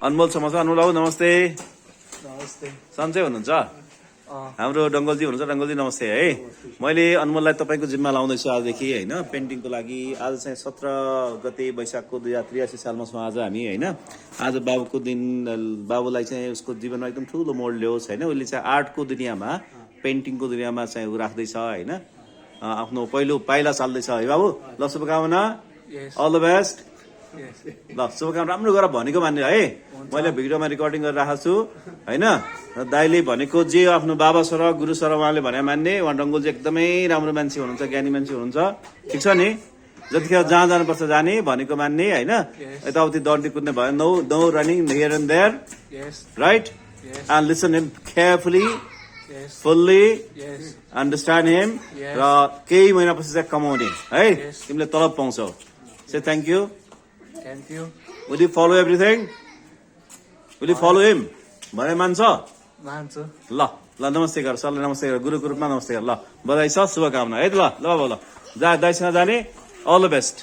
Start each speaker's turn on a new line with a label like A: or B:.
A: अनमोल समाज अनमोल बाबु नमस्ते
B: नमस्ते।
A: सन्चै हुनुहुन्छ हाम्रो डङ्गलजी हुनुहुन्छ डङ्गलजी नमस्ते है मैले अनमोललाई तपाईँको जिम्मा लाउँदैछु आजदेखि होइन पेन्टिङको लागि आज चाहिँ 17 गते वैशाखको 2083 सालमा छौँ आज हामी होइन आज बाबुको दिन बाबुलाई चाहिँ उसको जीवनमा एकदम ठुलो मोड ल्याओस् होइन उसले चाहिँ आर्टको दुनियाँमा पेन्टिङको दुनियाँमा चाहिँ ऊ राख्दैछ होइन आफ्नो पहिलो पाइला चाल्दैछ है बाबु ल शुभकामना अल द बेस्ट ल शुभकामना राम्रो गरेर भनेको मान्ने है मैले भिडियोमा रेकर्डिङ गरेर राखेको छु होइन दाइले भनेको जे आफ्नो बाबा सर गुरु सर उहाँले भने मान्ने उहाँ डङ्गोल चाहिँ एकदमै राम्रो मान्छे हुनुहुन्छ ज्ञानी मान्छे हुनुहुन्छ ठिक छ नि जतिखेर जहाँ जानुपर्छ जाने भनेको मान्ने होइन यताउति दौड्ने कुद्ने भयो no running here and there right and listen him carefully fully understand him र केही महिनापछि चाहिँ कमाउने है तिमीले तलब पाउँछौ से thank you Will you follow everything? Will you follow him? भने मान्छ
B: मान्छु
A: ल ल नमस्ते गर सरलाई नमस्ते गर गुरुको रूपमा नमस्ते गर ल बधाई छ शुभकामना है त ल ल बाबु ल दाइसँग जाने अल द बेस्ट